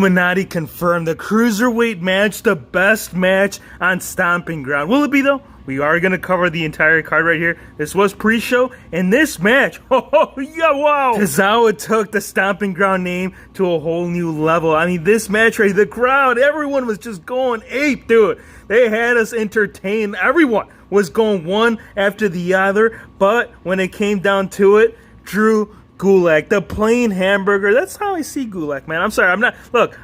Illuminati confirmed the cruiserweight match, the best match on Stomping Ground. Will it be though? We are going to cover the entire card right here. This was pre-show, and this match, oh yeah, wow! Tozawa took the Stomping Ground name to a whole new level. I mean, this match right, the crowd, everyone was just going ape, dude. They had us entertained. Everyone was going one after the other, but when it came down to it, Drew Gulak, the plain hamburger. That's how I see Gulak, man. I'm sorry,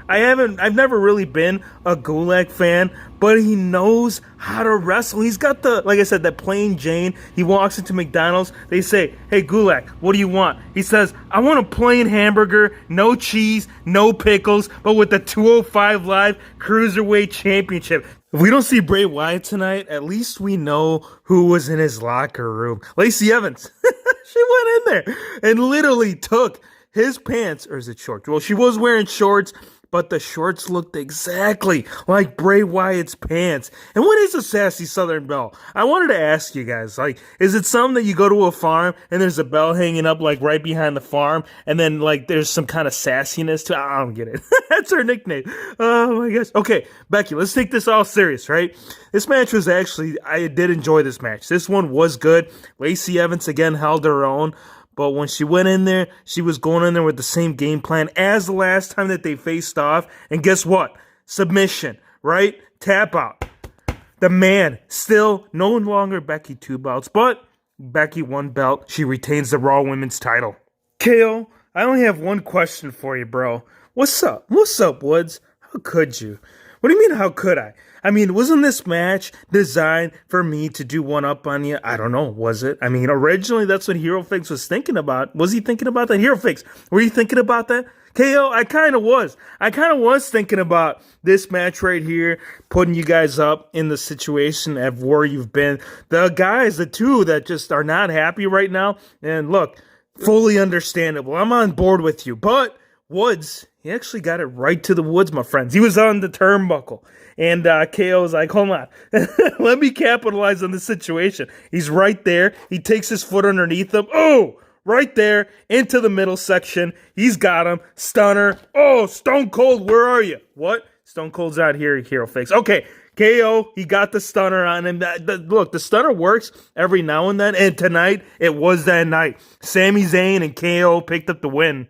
I've never really been a Gulak fan, but he knows how to wrestle. He's got like I said, that plain Jane. He walks into McDonald's. They say, hey, Gulak, what do you want? He says, I want a plain hamburger, no cheese, no pickles, but with the 205 Live Cruiserweight Championship. If we don't see Bray Wyatt tonight, at least we know who was in his locker room. Lacey Evans. She went in there and literally took his pants, or is it shorts? Well, she was wearing shorts, but the shorts looked exactly like Bray Wyatt's pants. And what is a sassy Southern belle? I wanted to ask you guys, like, is it something that you go to a farm and there's a bell hanging up like right behind the farm and then like there's some kind of sassiness to it? I don't get it. That's her nickname. Oh my gosh. Okay, Becky, let's take this all serious, right? This match was actually, I did enjoy this match. This one was good. Lacey Evans again held her own. But when she went in there, she was going in there with the same game plan as the last time that they faced off. And guess what? Submission, right? Tap out. The man, still no longer Becky 2 belts, but Becky 1 belt. She retains the Raw Women's title. KO, I only have one question for you, bro. What's up? What's up, Woods? How could you? What do you mean, how could I? I mean, wasn't this match designed for me to do one up on you? I don't know, was it? I mean, originally that's what Hero Fix was thinking about. Was he thinking about that? Hero Fix, were you thinking about that? KO, I kind of was. I kind of was thinking about this match right here, putting you guys up in the situation of where you've been. The guys, the two that just are not happy right now, and look, fully understandable. I'm on board with you, but Woods, he actually got it right to the woods, my friends. He was on the turnbuckle. And KO was like, hold on, let me capitalize on the situation. He's right there. He takes his foot underneath him. Oh, right there into the middle section. He's got him. Stunner. Oh, Stone Cold, where are you? What? Stone Cold's out here, Hero Fix. Okay, KO, he got the stunner on him. Look, the stunner works every now and then. And tonight, it was that night. Sami Zayn and KO picked up the win.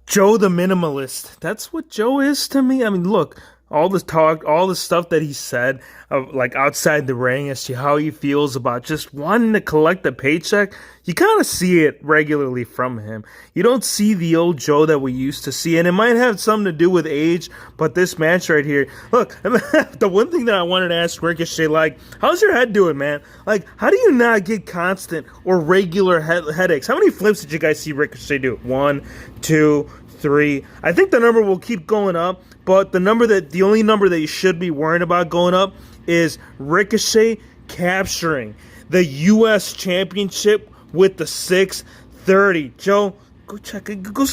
Joe the Minimalist. That's what Joe is to me. I mean, look, all the talk, all the stuff that he said, like outside the ring as to how he feels about just wanting to collect a paycheck, you kind of see it regularly from him. You don't see the old Joe that we used to see, and it might have something to do with age, but this match right here, look, the one thing that I wanted to ask Ricochet, like, how's your head doing, man? Like, how do you not get constant or regular headaches? How many flips did you guys see Ricochet do? 1, 2, 3. I think the number will keep going up, but the only number that you should be worrying about going up is Ricochet capturing the U.S. Championship with the 630. Joe, go check it. Go,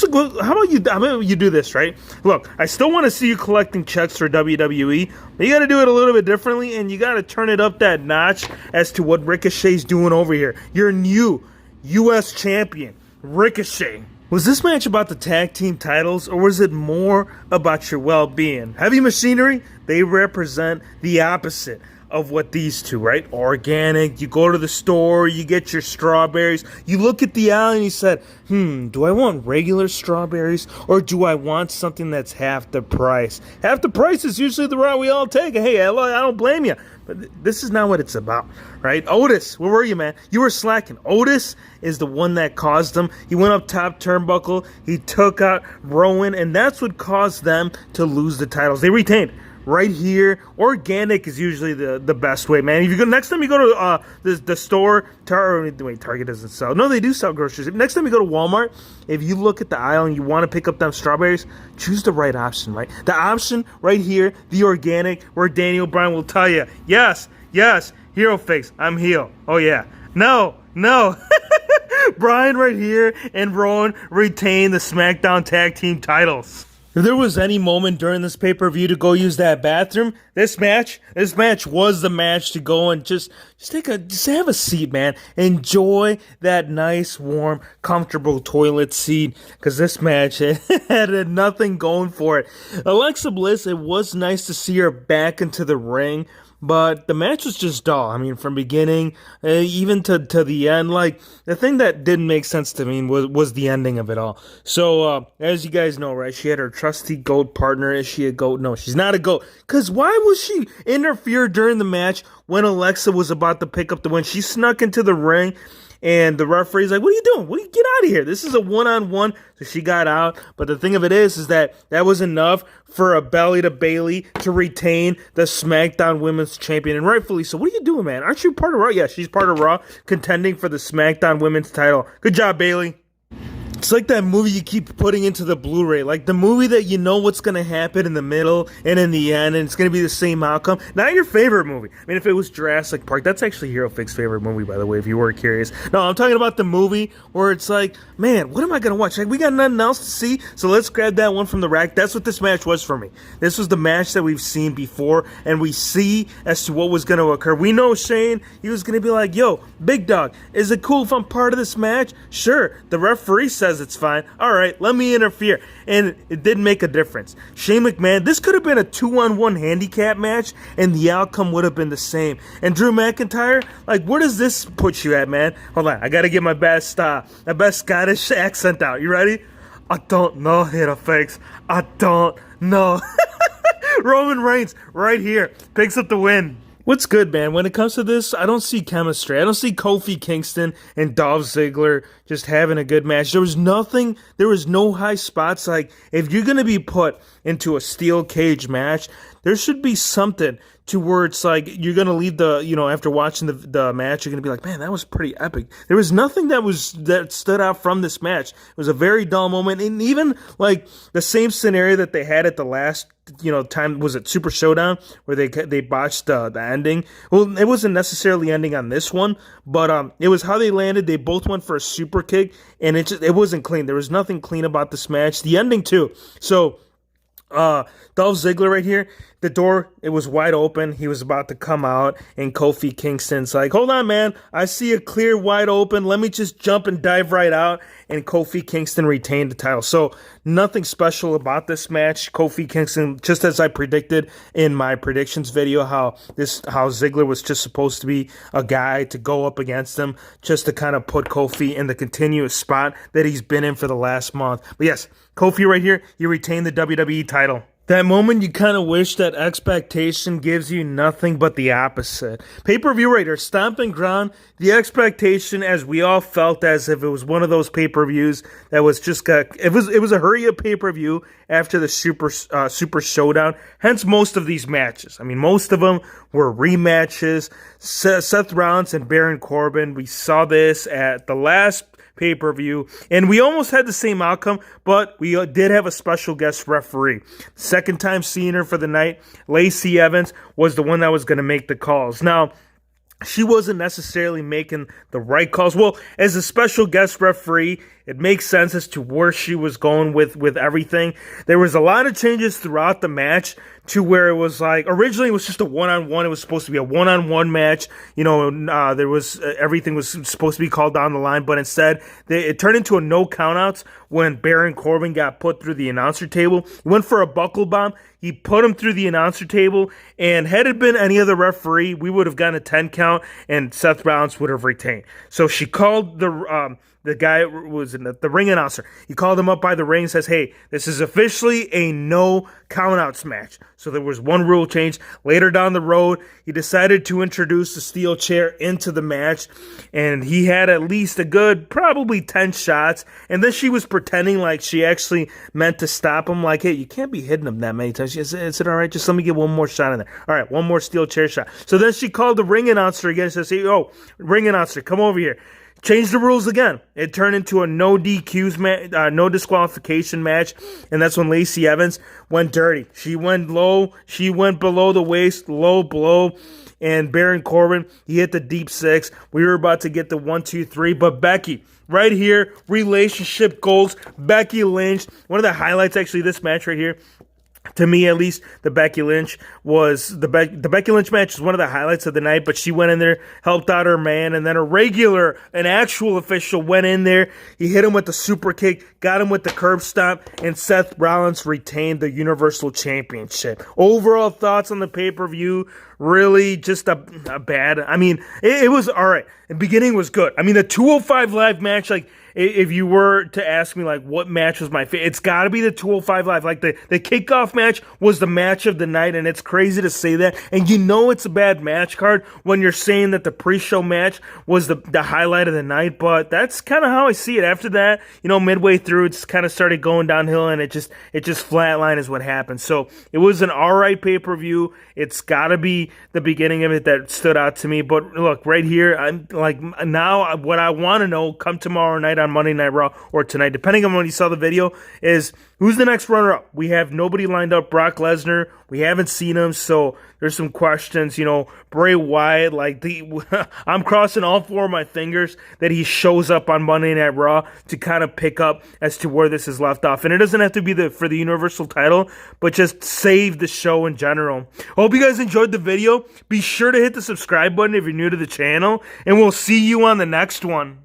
how about you do this, right? Look, I still want to see you collecting checks for WWE, but you got to do it a little bit differently, and you got to turn it up that notch as to what Ricochet's doing over here. Your new U.S. champion, Ricochet. Was this match about the tag team titles, or was it more about your well-being? Heavy Machinery, they represent the opposite of what these two, right? Organic, you go to the store, you get your strawberries, you look at the aisle and you said, do I want regular strawberries, or do I want something that's half the price? Half the price is usually the route we all take. Hey, I don't blame you. But this is not what it's about, right? Otis, where were you, man? You were slacking. Otis is the one that caused them. He went up top turnbuckle. He took out Rowan, and that's what caused them to lose the titles. They retained. Right here, organic is usually the best way, man. If you go next time you go to the store, Target doesn't sell. No, they do sell groceries. Next time you go to Walmart, if you look at the aisle and you want to pick up them strawberries, choose the right option, right? The option right here, the organic, where Daniel Bryan will tell you, yes, Hero Fix, I'm heel. Oh yeah, no. Bryan right here and Rowan retain the SmackDown Tag Team titles. If there was any moment during this pay-per-view to go use that bathroom, This match was the match to go and just have a seat, man. Enjoy that nice, warm, comfortable toilet seat, because this match had nothing going for it. Alexa Bliss, it was nice to see her back into the ring, but the match was just dull. I mean, from beginning even to the end, like, the thing that didn't make sense to me was the ending of it all. So, as you guys know, right, she had her trusty GOAT partner. Is she a GOAT? No, she's not a GOAT. Because why was she interfere during the match when Alexa was about to pick up the win? She snuck into the ring, and the referee's like, what are you doing? Get out of here. This is a one-on-one. So she got out. But the thing of it is that was enough for a belly to Bayley to retain the SmackDown Women's Champion. And rightfully so. What are you doing, man? Aren't you part of Raw? Yeah, she's part of Raw, contending for the SmackDown Women's title. Good job, Bayley. It's like that movie you keep putting into the Blu-ray, like the movie that you know what's going to happen in the middle and in the end, and it's going to be the same outcome. Not your favorite movie. I mean, if it was Jurassic Park, that's actually Hero Fix's favorite movie, by the way, if you were curious. No, I'm talking about the movie where it's like, man, what am I going to watch? Like, we got nothing else to see, so let's grab that one from the rack. That's what this match was for me. This was the match that we've seen before, and we see as to what was going to occur. We know Shane, he was going to be like, yo, big dog, is it cool if I'm part of this match? Sure. The referee says it's fine. All right, let me interfere. And it didn't make a difference. Shane McMahon, this could have been a 2-on-1 handicap match, and the outcome would have been the same. And Drew McIntyre, like, where does this put you at, man? Hold on, I got to get my best Scottish accent out. You ready? I don't know, Hero Fix. I don't know. Roman Reigns, right here, picks up the win. What's good, man? When it comes to this, I don't see chemistry. I don't see Kofi Kingston and Dolph Ziggler just having a good match. There was no high spots. Like, if you're going to be put into a steel cage match, there should be something to where it's like you're going to leave after watching the match, you're going to be like, man, that was pretty epic. There was nothing that stood out from this match. It was a very dull moment. And even like the same scenario that they had at the last time, was it Super Showdown, where they botched the ending. Well, it wasn't necessarily ending on this one, but it was how they landed. They both went for a super kick, and it wasn't clean. There was nothing clean about this match. The ending too. So Dolph Ziggler right here, the door, it was wide open. He was about to come out, and Kofi Kingston's like, hold on, man. I see a clear, wide open. Let me just jump and dive right out. And Kofi Kingston retained the title. So nothing special about this match. Kofi Kingston, just as I predicted in my predictions video, how Ziggler was just supposed to be a guy to go up against him, just to kind of put Kofi in the continuous spot that he's been in for the last month. But yes, Kofi right here, he retained the WWE title. That moment you kind of wish that expectation gives you nothing but the opposite. Pay-per-view right here, Stomping Ground, the expectation, as we all felt as if it was one of those pay-per-views that was just it was a hurry-up pay-per-view after the Super Showdown. Hence most of these matches. I mean, most of them were rematches. Seth Rollins and Baron Corbin, we saw this at the last pay-per-view, and we almost had the same outcome, but we did have a special guest referee. Second time seeing her for the night, Lacey Evans was the one that was going to make the calls. Now, she wasn't necessarily making the right calls. Well, as a special guest referee, it makes sense as to where she was going with everything. There was a lot of changes throughout the match to where it was like, originally it was just a one-on-one. It was supposed to be a one-on-one match. There was everything was supposed to be called down the line, but instead it turned into a no countouts when Baron Corbin got put through the announcer table. He went for a buckle bomb. He put him through the announcer table, and had it been any other referee, we would have gotten a 10 count, and Seth Rollins would have retained. So she called the guy was in the ring announcer. He called him up by the ring and says, hey, this is officially a no countouts match. So there was one rule change. Later down the road, he decided to introduce the steel chair into the match, and he had at least a good probably 10 shots. And then she was pretending like she actually meant to stop him, like, hey, you can't be hitting him that many times. She said, is it all right? Just let me get one more shot in there. All right, one more steel chair shot. So then she called the ring announcer again and says, hey, oh, ring announcer, come over here. Changed the rules again. It turned into a no DQs match, no disqualification match, and that's when Lacey Evans went dirty. She went low. She went below the waist, low blow, and Baron Corbin, he hit the deep six. We were about to get the 1, 2, 3, but Becky, right here, relationship goals. Becky Lynch, one of the highlights actually, this match right here. To me, at least, the Becky Lynch match is one of the highlights of the night. But she went in there, helped out her man, and then an actual official, went in there. He hit him with the super kick, got him with the curb stomp, and Seth Rollins retained the Universal Championship. Overall thoughts on the pay-per-view? Really, just a bad. I mean, it was all right. The beginning was good. I mean, the 205 Live match, like, if you were to ask me, like, what match was my favorite, it's got to be the 205 Live. Like, the kickoff match was the match of the night, and it's crazy to say that. And you know it's a bad match card when you're saying that the pre-show match was the highlight of the night, but that's kind of how I see it. After that, midway through, it's kind of started going downhill, and it just flatlined is what happened. So it was an all right pay-per-view. It's got to be the beginning of it that stood out to me. But look, right here, I'm like, now what I want to know come tomorrow night on Monday Night Raw or tonight, depending on when you saw the video, is who's the next runner-up. We have nobody lined up. Brock Lesnar, we haven't seen him, so there's some questions. Bray Wyatt, like, I'm crossing all four of my fingers that he shows up on Monday Night Raw to kind of pick up as to where this is left off. And it doesn't have to be for the Universal title, but just save the show in general. Hope you guys enjoyed the video. Be sure to hit the subscribe button if you're new to the channel, and we'll see you on the next one.